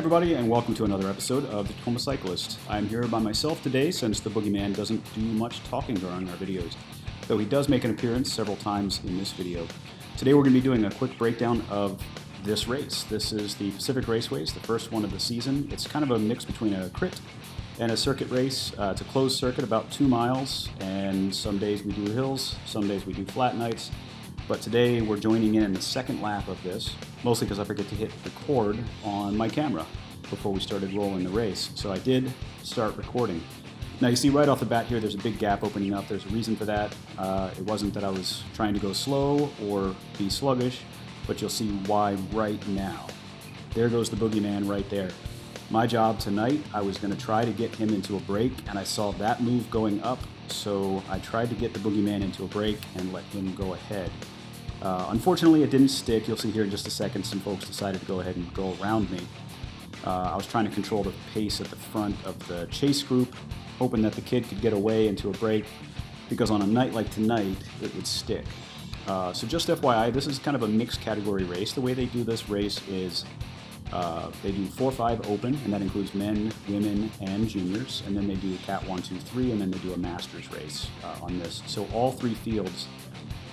everybody, and welcome to another episode of the Tacoma Cyclist. I'm here by myself today since the Boogeyman doesn't do much talking during our videos, though he does make an appearance several times in this video. Today we're going to be doing a quick breakdown of this race. This is the Pacific Raceways, the first one of the season. It's kind of a mix between a crit and a circuit race. It's a closed circuit, about 2 miles, and some days we do hills, some days we do flat nights. But today we're joining in the second lap of this, mostly because I forget to hit record on my camera before we started rolling the race. So I did start recording. Now you see right off the bat here there's a big gap opening up. There's a reason for that. It wasn't that I was trying to go slow or be sluggish, but you'll see why right now. There goes the Boogeyman right there. My job tonight, I was going to try to get him into a break, and I saw that move going up, so I tried to get the Boogeyman into a break and let him go ahead. Unfortunately, it didn't stick. You'll see here in just a second some folks decided to go ahead and go around me. I was trying to control the pace at the front of the chase group, hoping that the kid could get away into a break, because on a night like tonight, it would stick. So just FYI, this is kind of a mixed category race. The way they do this race is they do 4-5 open, and that includes men, women, and juniors, and then they do Cat 1, 2, 3, and then they do a masters race on this. So all 3 fields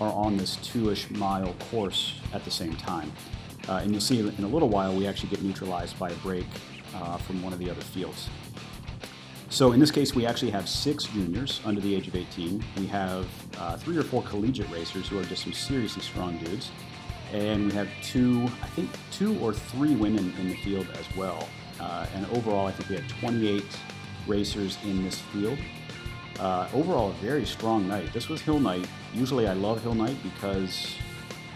are on this 2-ish mile course at the same time. And you'll see in a little while we actually get neutralized by a break from one of the other fields. So in this case we actually have 6 juniors under the age of 18. We have 3 or 4 collegiate racers who are just some seriously strong dudes. And we have 2 or 3 women in the field as well. And overall I think we had 28 racers in this field. Overall, a very strong night. This was hill night. Usually I love hill night because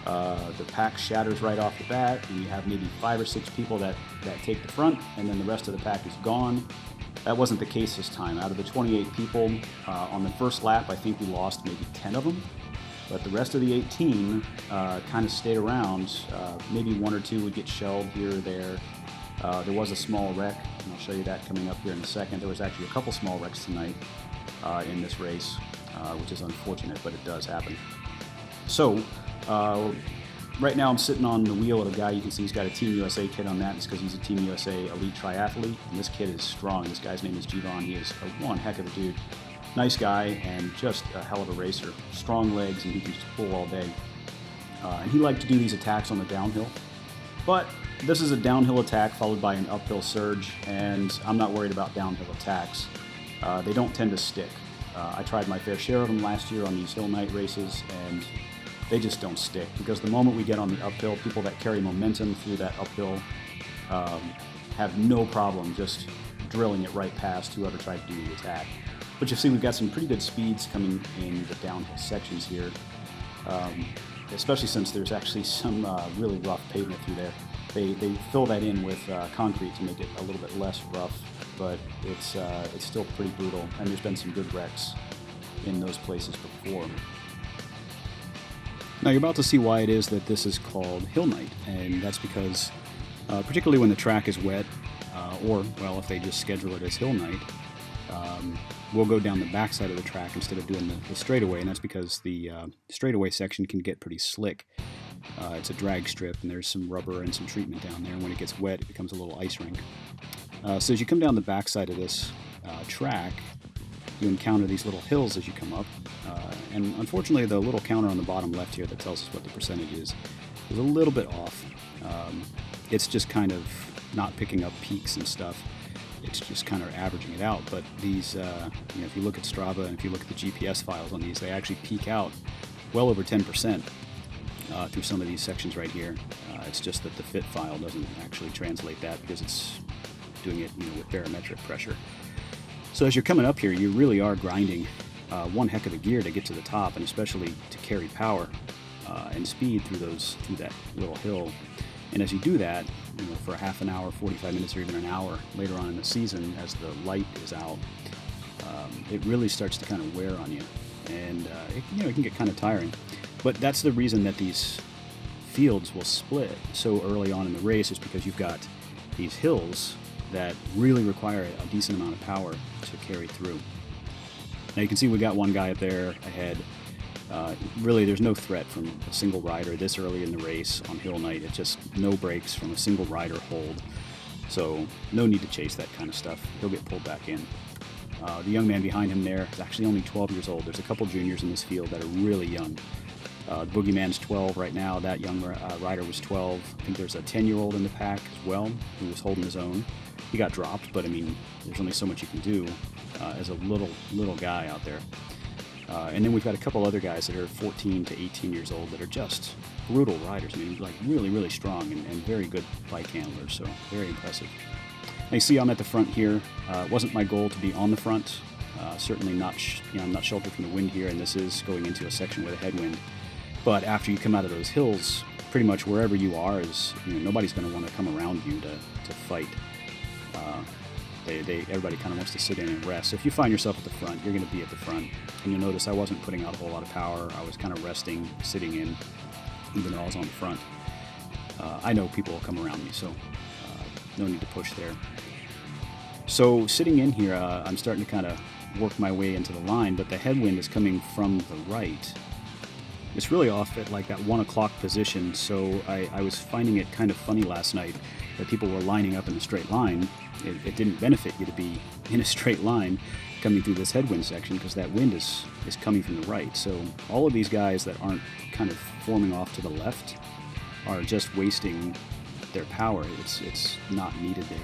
the pack shatters right off the bat, and you have maybe 5 or 6 people that take the front, and then the rest of the pack is gone. That wasn't the case this time. Out of the 28 people, on the first lap, I think we lost maybe 10 of them, but the rest of the 18 kind of stayed around. Maybe 1 or 2 would get shelled here or there. There was a small wreck, and I'll show you that coming up here in a second. There was actually a couple small wrecks tonight in this race, which is unfortunate, but it does happen. So, right now I'm sitting on the wheel of a guy. You can see he's got a Team USA kit on that. It's because he's a Team USA elite triathlete, and this kid is strong. This guy's name is Jivan. He is one heck of a dude. Nice guy and just a hell of a racer. Strong legs, and he can just pull all day. And he liked to do these attacks on the downhill. But this is a downhill attack followed by an uphill surge, and I'm not worried about downhill attacks. They don't tend to stick. I tried my fair share of them last year on these hill night races, and they just don't stick, because the moment we get on the uphill, people that carry momentum through that uphill have no problem just drilling it right past whoever tried to do the attack. But you see we've got some pretty good speeds coming in the downhill sections here, especially since there's actually some really rough pavement through there. They fill that in with concrete to make it a little bit less rough, but it's still pretty brutal, and there's been some good wrecks in those places before. Now you're about to see why it is that this is called hill night, and that's because particularly when the track is wet, or well, if they just schedule it as hill night, we'll go down the backside of the track instead of doing the straightaway, and that's because the straightaway section can get pretty slick. It's a drag strip, and there's some rubber and some treatment down there, and when it gets wet it becomes a little ice rink. So as you come down the backside of this track, you encounter these little hills as you come up, and unfortunately the little counter on the bottom left here that tells us what the percentage is a little bit off. It's just kind of not picking up peaks and stuff. It's just kind of averaging it out. But these, if you look at Strava and if you look at the GPS files on these, they actually peak out well over 10% through some of these sections right here. It's just that the fit file doesn't actually translate that because it's doing it with barometric pressure. So as you're coming up here, you really are grinding one heck of a gear to get to the top, and especially to carry power and speed through that little hill. And as you do that, for a half an hour, 45 minutes, or even an hour later on in the season, as the light is out, it really starts to kind of wear on you, and it can get kind of tiring. But that's the reason that these fields will split so early on in the race, is because you've got these hills that really require a decent amount of power to carry through. Now you can see we got one guy up there ahead. Really, there's no threat from a single rider this early in the race on hill night. It's just no breaks from a single rider hold. So no need to chase that kind of stuff. He'll get pulled back in. The young man behind him there is actually only 12 years old. There's a couple juniors in this field that are really young. The Boogeyman's 12 right now. That young rider was 12. I think there's a 10-year-old in the pack as well who was holding his own. He got dropped, but I mean, there's only so much you can do as a little guy out there. And then we've got a couple other guys that are 14 to 18 years old that are just brutal riders. I mean, like really strong and very good bike handlers. So very impressive. Now you see I'm at the front here. It wasn't my goal to be on the front. Certainly not, I'm not sheltered from the wind here, and this is going into a section with a headwind. But after you come out of those hills, pretty much wherever you are is, nobody's going to want to come around you to fight. Everybody kind of wants to sit in and rest. So if you find yourself at the front, you're going to be at the front. And you'll notice I wasn't putting out a whole lot of power. I was kind of resting, sitting in, even though I was on the front. I know people will come around me, so no need to push there. So sitting in here, I'm starting to kind of work my way into the line, but the headwind is coming from the right. It's really off at like that 1 o'clock position, so I was finding it kind of funny last night that people were lining up in a straight line. It didn't benefit you to be in a straight line coming through this headwind section because that wind is coming from the right. So all of these guys that aren't kind of forming off to the left are just wasting their power. It's not needed there.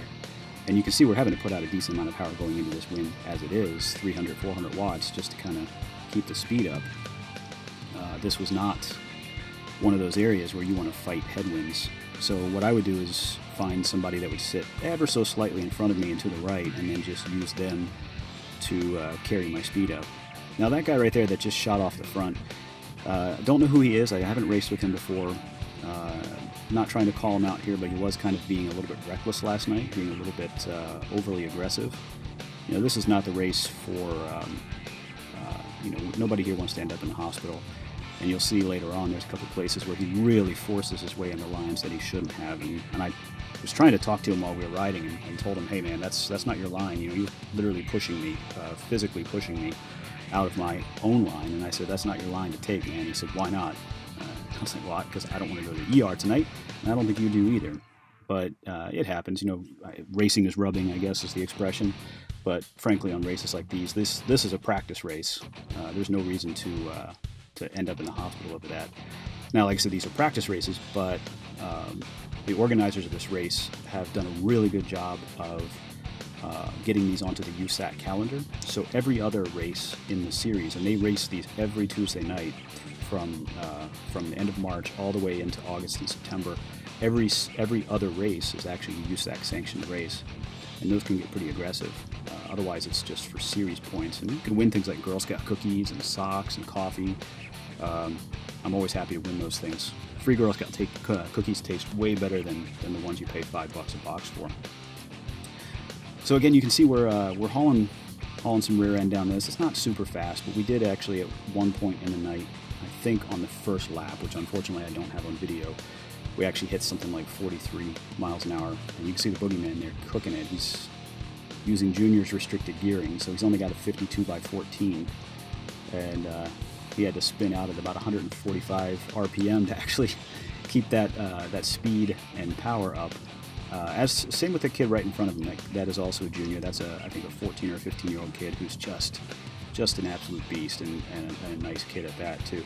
And you can see we're having to put out a decent amount of power going into this wind as it is, 300, 400 watts, just to kind of keep the speed up. This was not one of those areas where you want to fight headwinds. So what I would do is find somebody that would sit ever so slightly in front of me and to the right, and then just use them to carry my speed up. Now that guy right there that just shot off the front, don't know who he is. I haven't raced with him before. Not trying to call him out here, but he was kind of being a little bit reckless last night, being a little bit overly aggressive. This is not the race for, nobody here wants to end up in the hospital. And you'll see later on there's a couple places where he really forces his way in the lines that he shouldn't have. And I was trying to talk to him while we were riding and told him, hey man, that's not your line. He was literally pushing me, physically pushing me out of my own line. And I said, that's not your line to take, man. He said, why not? I was like, well, because I don't want to go to the ER tonight, and I don't think you do either. But it happens, racing is rubbing, I guess is the expression. But frankly, on races like these, this is a practice race. There's no reason to end up in the hospital over that. Now, like I said, these are practice races, but the organizers of this race have done a really good job of getting these onto the USAC calendar. So every other race in the series, and they race these every Tuesday night from the end of March all the way into August and September. Every other race is actually a USAC sanctioned race, and those can get pretty aggressive. Otherwise, it's just for series points, and you can win things like Girl Scout cookies and socks and coffee. I'm always happy to win those things. Free Girl Scout cookies taste way better than the ones you pay $5 a box for. So again, you can see we're hauling some rear end down this. It's not super fast, but we did actually at one point in the night, I think on the first lap, which unfortunately I don't have on video, we actually hit something like 43 miles an hour. And you can see the Boogeyman there cooking it. He's using Junior's restricted gearing, so he's only got a 52/14, and he had to spin out at about 145 RPM to actually keep that speed and power up. Same with the kid right in front of him. That is also a junior. That's I think a 14 or 15-year-old kid who's just an absolute beast and a nice kid at that too.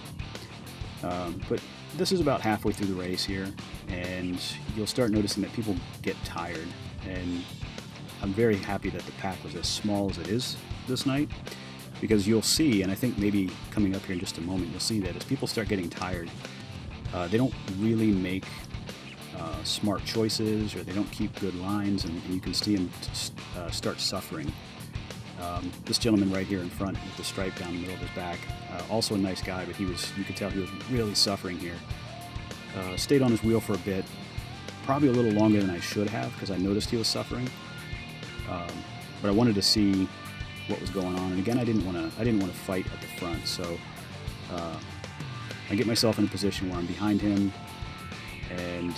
But this is about halfway through the race here, and you'll start noticing that people get tired. And I'm very happy that the pack was as small as it is this night, because you'll see, and I think maybe coming up here in just a moment, you'll see that as people start getting tired, they don't really make smart choices, or they don't keep good lines, and you can see them start suffering. This gentleman right here in front with the stripe down the middle of his back, also a nice guy, but you could tell he was really suffering here. Stayed on his wheel for a bit, probably a little longer than I should have, because I noticed he was suffering. But I wanted to see what was going on, and again, I didn't want to fight at the front, so I get myself in a position where I'm behind him, and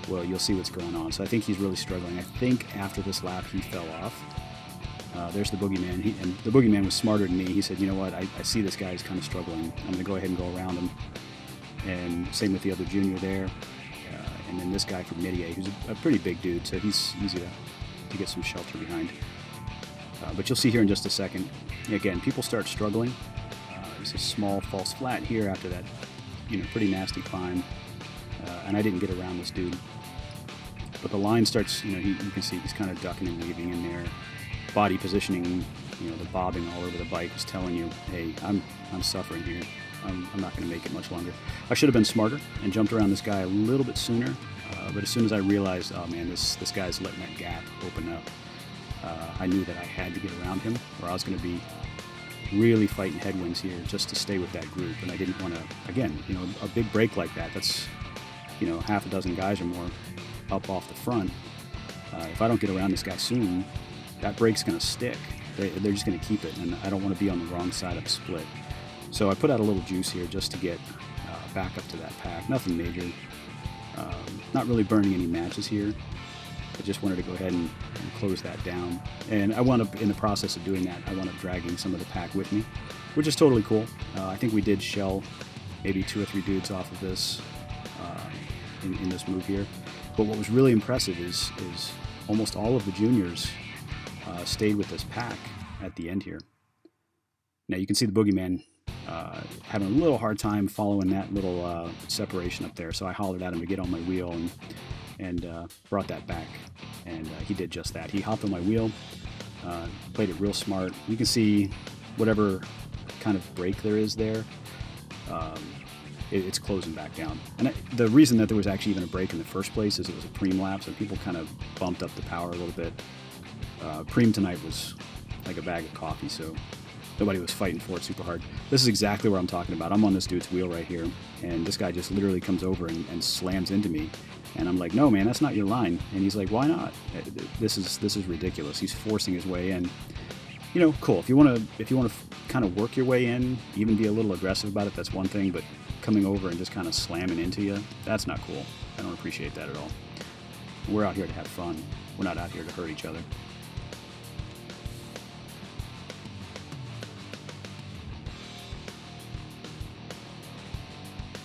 well, you'll see what's going on. So I think he's really struggling. I think after this lap he fell off. There's the Boogeyman, and the Boogeyman was smarter than me. He said, you know what, I see this guy is kind of struggling. I'm going to go ahead and go around him. And same with the other junior there. and then this guy from Midier, who's a pretty big dude, so he's easy to get some shelter behind. But you'll see here in just a second, again, people start struggling. There's a small false flat here after that, pretty nasty climb, and I didn't get around this dude. But the line starts, you can see he's kind of ducking and weaving in there. Body positioning, the bobbing all over the bike is telling you, hey, I'm suffering here. I'm not going to make it much longer. I should have been smarter and jumped around this guy a little bit sooner. But as soon as I realized, oh man, this guy's letting that gap open up, I knew that I had to get around him, or I was going to be really fighting headwinds here just to stay with that group. And I didn't want to, again, a big break like that, that's, half a dozen guys or more up off the front. If I don't get around this guy soon, that break's going to stick. They're just going to keep it, and I don't want to be on the wrong side of the split. So I put out a little juice here just to get back up to that pack. Nothing major. Not really burning any matches here. I just wanted to go ahead and close that down. And I wound up, in the process of doing that, I wound up dragging some of the pack with me, which is totally cool. I think we did shell maybe 2 or 3 dudes off of this in this move here. But what was really impressive is almost all of the juniors stayed with this pack at the end here. Now you can see the Boogeyman having a little hard time following that little separation up there, so I hollered at him to get on my wheel and brought that back, and he did just that. He hopped on my wheel, played it real smart. You can see whatever kind of break there is there, it's closing back down. And the reason that there was actually even a break in the first place is it was a preem lap, so people kind of bumped up the power a little bit. Preem tonight was like a bag of coffee, so nobody was fighting for it super hard. This is exactly what I'm talking about. I'm on this dude's wheel right here, and this guy just literally comes over and slams into me. And I'm like, no, man, that's not your line. And he's like, why not? This is ridiculous. He's forcing his way in. Cool. If you want to kind of work your way in, even be a little aggressive about it, that's one thing. But coming over and just kind of slamming into you, that's not cool. I don't appreciate that at all. We're out here to have fun. We're not out here to hurt each other.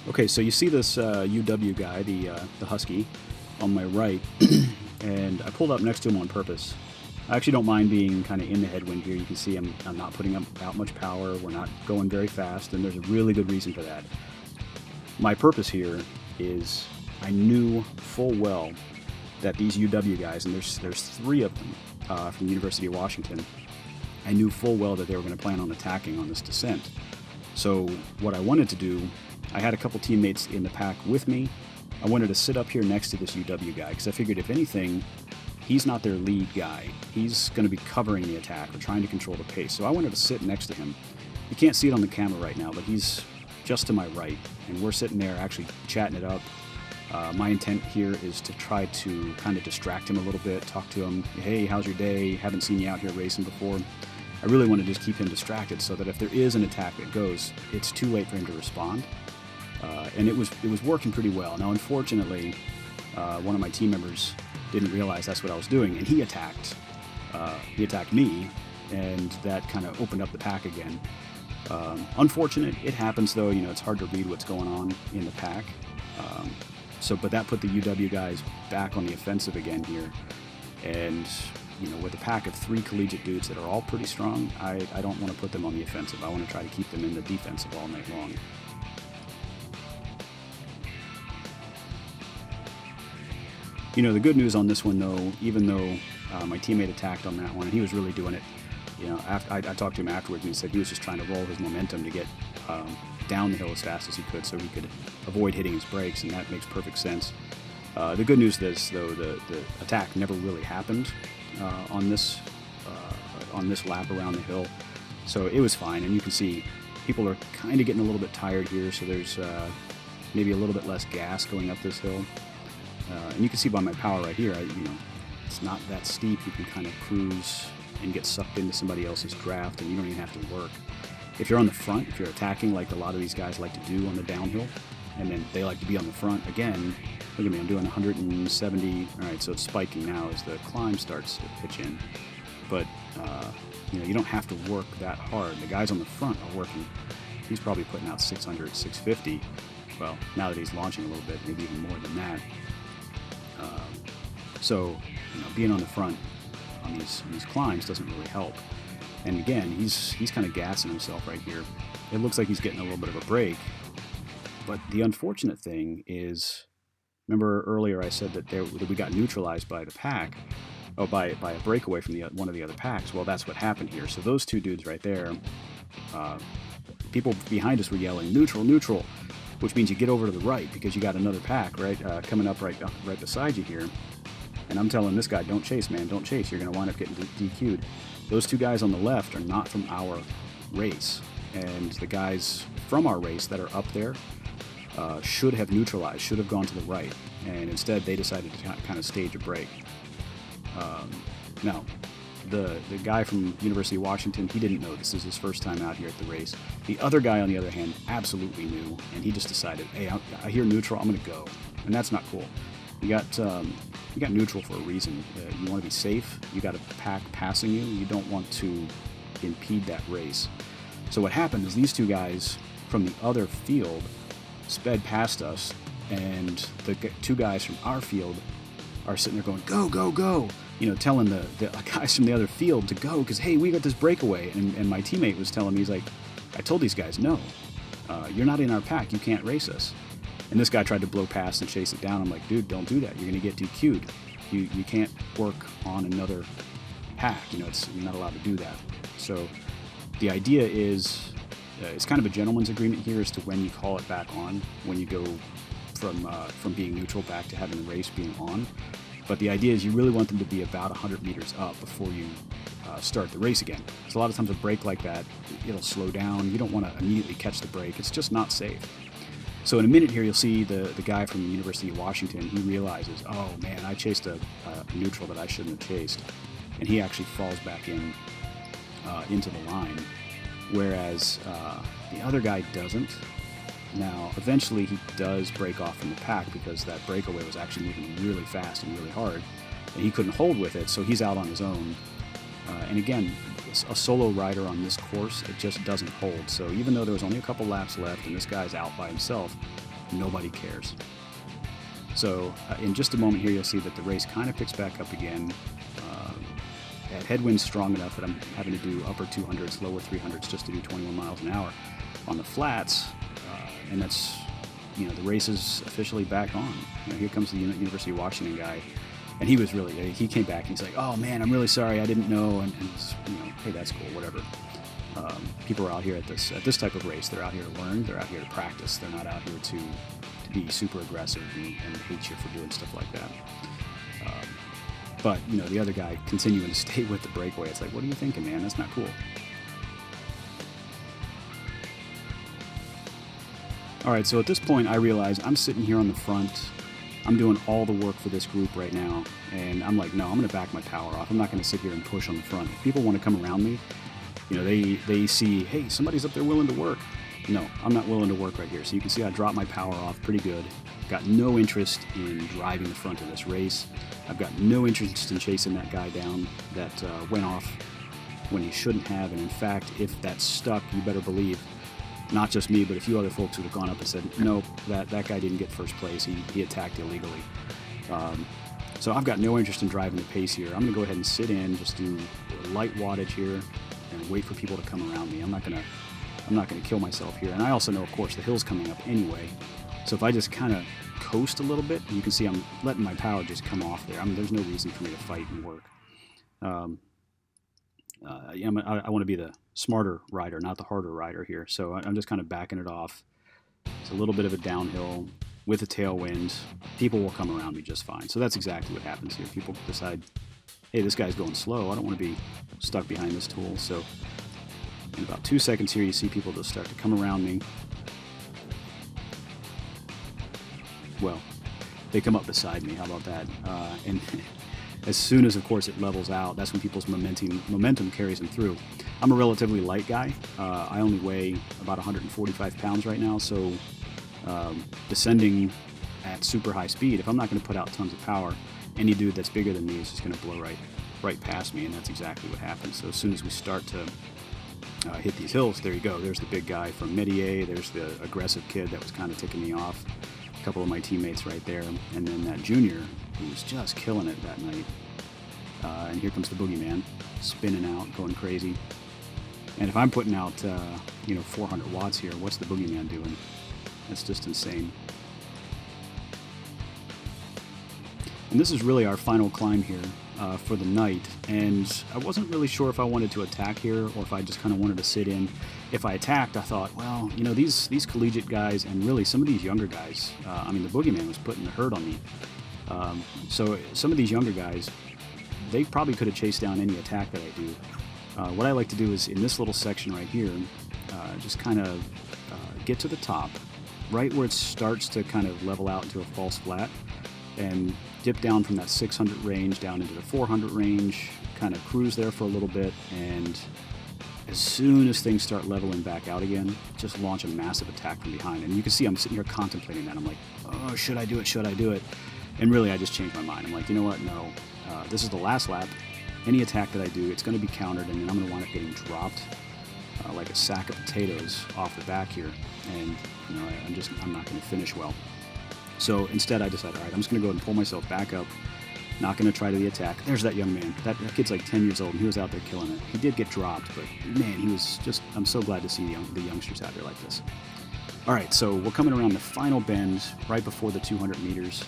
Okay, so you see this UW guy, the Husky, on my right, and I pulled up next to him on purpose. I actually don't mind being kind of in the headwind here. You can see I'm not putting out much power. We're not going very fast, and there's a really good reason for that. My purpose here is I knew full well that these UW guys, and there's 3 of them from the University of Washington, I knew full well that they were going to plan on attacking on this descent. So what I wanted to do, I had a couple teammates in the pack with me. I wanted to sit up here next to this UW guy because I figured if anything, he's not their lead guy. He's going to be covering the attack or trying to control the pace. So I wanted to sit next to him. You can't see it on the camera right now, but he's just to my right, and we're sitting there actually chatting it up. My intent here is to try to kind of distract him a little bit, talk to him, hey, how's your day? Haven't seen you out here racing before. I really want to just keep him distracted so that if there is an attack that goes, it's too late for him to respond. And it was working pretty well. Now, unfortunately, one of my team members didn't realize that's what I was doing, and he attacked me, and that kind of opened up the pack again. Unfortunate. It happens, though. It's hard to read what's going on in the pack. But that put the UW guys back on the offensive again here. And, with a pack of 3 collegiate dudes that are all pretty strong, I don't want to put them on the offensive. I want to try to keep them in the defensive all night long. The good news on this one, though, even though my teammate attacked on that one, and he was really doing it, I talked to him afterwards, and he said he was just trying to roll his momentum to get down the hill as fast as he could so he could avoid hitting his brakes, and that makes perfect sense. The good news is, though, the attack never really happened on this lap around the hill, so it was fine. And you can see people are kind of getting a little bit tired here, so there's maybe a little bit less gas going up this hill. And you can see by my power right here, it's not that steep. You can kind of cruise and get sucked into somebody else's draft, and you don't even have to work. If you're on the front, if you're attacking like a lot of these guys like to do on the downhill, and then they like to be on the front, again, look at me, I'm doing 170. All right, so it's spiking now as the climb starts to pitch in. But, you don't have to work that hard. The guys on the front are working. He's probably putting out 600, 650. Well, now that he's launching a little bit, maybe even more than that. So, being on the front on these climbs doesn't really help. And again, he's kind of gassing himself right here. It looks like he's getting a little bit of a break. But the unfortunate thing is, remember earlier I said that we got neutralized by the pack, by a breakaway from one of the other packs. Well, that's what happened here. So those two dudes right there, people behind us were yelling, "Neutral, neutral," which means you get over to the right because you got another pack coming up right beside you here. And I'm telling this guy, don't chase, man, don't chase. You're going to wind up getting DQ'd. Those two guys on the left are not from our race. And the guys from our race that are up there should have neutralized, should have gone to the right. And instead, they decided to kind of stage a break. Now, the guy from University of Washington, he didn't know. This is his first time out here at the race. The other guy, on the other hand, absolutely knew. And he just decided, hey, I hear neutral, I'm going to go. And that's not cool. You got neutral for a reason. You want to be safe. You got a pack passing you. You don't want to impede that race. So what happened is these two guys from the other field sped past us, and the two guys from our field are sitting there going, "Go, go, go!" Telling the guys from the other field to go because, hey, we got this breakaway. And my teammate was telling me, he's like, "I told these guys, no, you're not in our pack. You can't race us." And this guy tried to blow past and chase it down. I'm like, dude, don't do that. You're going to get DQ'd. You can't work on another pack. You're not allowed to do that. So the idea is, it's kind of a gentleman's agreement here as to when you call it back on, when you go from being neutral back to having the race being on. But the idea is you really want them to be about 100 meters up before you start the race again. So a lot of times a break like that, it'll slow down. You don't want to immediately catch the break. It's just not safe. So in a minute here, you'll see the guy from the University of Washington. He realizes, oh man, I chased a neutral that I shouldn't have chased, and he actually falls back into the line, whereas the other guy doesn't. Now, eventually he does break off from the pack because that breakaway was actually moving really fast and really hard, and he couldn't hold with it, so he's out on his own. And again, a solo rider on this course, it just doesn't hold. So even though there was only a couple laps left and this guy's out by himself, nobody cares. So in just a moment here, you'll see that the race kind of picks back up again. At headwinds strong enough that I'm having to do upper 200s, lower 300s just to do 21 miles an hour on the flats. And that's, the race is officially back on. Here comes the University of Washington guy. And he came back and he's like, oh man, I'm really sorry, I didn't know. And hey, that's cool, whatever. People are out here at this type of race. They're out here to learn, they're out here to practice. They're not out here to be super aggressive and hate you for doing stuff like that. But, the other guy continuing to stay with the breakaway. It's like, what are you thinking, man? That's not cool. All right, so at this point, I realize I'm sitting here on the front. I'm doing all the work for this group right now, and I'm like, no, I'm going to back my power off. I'm not going to sit here and push on the front. If people want to come around me, they see, hey, somebody's up there willing to work. No, I'm not willing to work right here. So you can see I dropped my power off pretty good. Got no interest in driving the front of this race. I've got no interest in chasing that guy down that went off when he shouldn't have. And in fact, if that stuck, you better believe, not just me, but a few other folks would have gone up and said, no, that guy didn't get first place. He attacked illegally. So I've got no interest in driving the pace here. I'm going to go ahead and sit in, just do light wattage here, and wait for people to come around me. I'm not going to kill myself here. And I also know, of course, the hill's coming up anyway. So if I just kind of coast a little bit, you can see I'm letting my power just come off there. There's no reason for me to fight and work. I want to be the smarter rider, not the harder rider here. So I'm just kind of backing it off. It's a little bit of a downhill with a tailwind. People will come around me just fine. So that's exactly what happens here. People decide, hey, this guy's going slow. I don't want to be stuck behind this tool. So in about 2 seconds here, you see people just start to come around me. Well, they come up beside me. How about that? And as soon as, of course, it levels out, that's when people's momentum carries them through. I'm a relatively light guy. I only weigh about 145 pounds right now, so descending at super high speed, if I'm not going to put out tons of power, any dude that's bigger than me is just going to blow right past me, and that's exactly what happens. So as soon as we start to hit these hills, there you go. There's the big guy from Medier. There's the aggressive kid that was kind of ticking me off. A couple of my teammates right there, and then that junior who was just killing it that night. And here comes the Boogeyman, spinning out, going crazy. And if I'm putting out, 400 watts here, what's the Boogeyman doing? That's just insane. And this is really our final climb here for the night. And I wasn't really sure if I wanted to attack here or if I just kind of wanted to sit in. If I attacked, I thought, well, these collegiate guys and really some of these younger guys, the Boogeyman was putting the hurt on me. So some of these younger guys, they probably could have chased down any attack that I do. What I like to do is in this little section right here, just kind of get to the top, right where it starts to kind of level out into a false flat, and dip down from that 600 range down into the 400 range, kind of cruise there for a little bit, and as soon as things start leveling back out again, just launch a massive attack from behind. And you can see I'm sitting here contemplating that. I'm like, oh, should I do it? Should I do it? And really, I just changed my mind. I'm like, you know what? No. This is the last lap. Any attack that I do, it's going to be countered, and then I'm going to wind up getting dropped like a sack of potatoes off the back here. And, I'm not going to finish well. So instead, I decided, all right, I'm just going to go ahead and pull myself back up. Not going to try to the attack. There's that young man. That kid's like 10 years old, and he was out there killing it. He did get dropped, but man, he was just, I'm so glad to see the youngsters out there like this. All right, so we're coming around the final bend right before the 200 meters.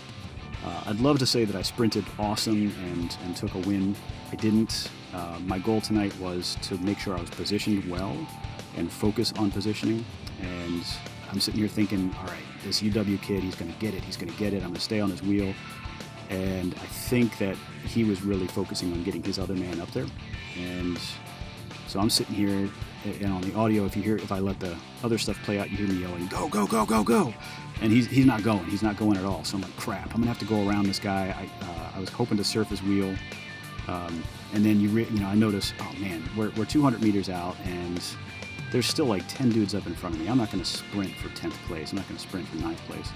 I'd love to say that I sprinted awesome and took a win. I didn't. My goal tonight was to make sure I was positioned well and focus on positioning. And I'm sitting here thinking, all right, this UW kid, he's going to get it. He's going to get it. I'm going to stay on his wheel. And I think that he was really focusing on getting his other man up there. And so I'm sitting here, and on the audio, if I let the other stuff play out, you hear me yelling, go, go, go, go, go. And he's not going. He's not going at all. So I'm like, crap, I'm going to have to go around this guy. I was hoping to surf his wheel. And then, I notice, oh, man, we're 200 meters out, and there's still like 10 dudes up in front of me. I'm not going to sprint for 10th place. I'm not going to sprint for 9th place.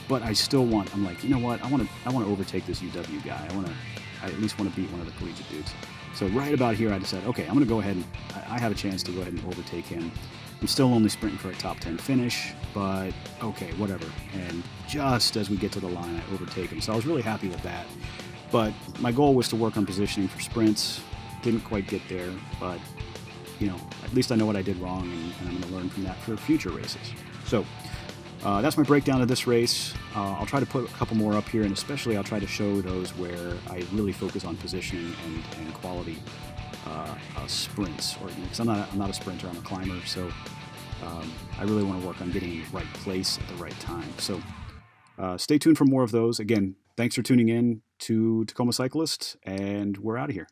But I still I'm like, you know what? I want to overtake this UW guy. I at least want to beat one of the collegiate dudes. So right about here, I decided, okay, I'm going to go ahead and I have a chance to go ahead and overtake him. I'm still only sprinting for a top 10 finish, but okay, whatever. And just as we get to the line, I overtake him. So I was really happy with that. But my goal was to work on positioning for sprints. Didn't quite get there, but at least I know what I did wrong, and I'm going to learn from that for future races. So that's my breakdown of this race. I'll try to put a couple more up here, and especially I'll try to show those where I really focus on positioning and quality sprints, or because I'm not a sprinter, I'm a climber, so I really want to work on getting in the right place at the right time. So stay tuned for more of those. Again, thanks for tuning in to Tacoma Cyclist, and we're out of here.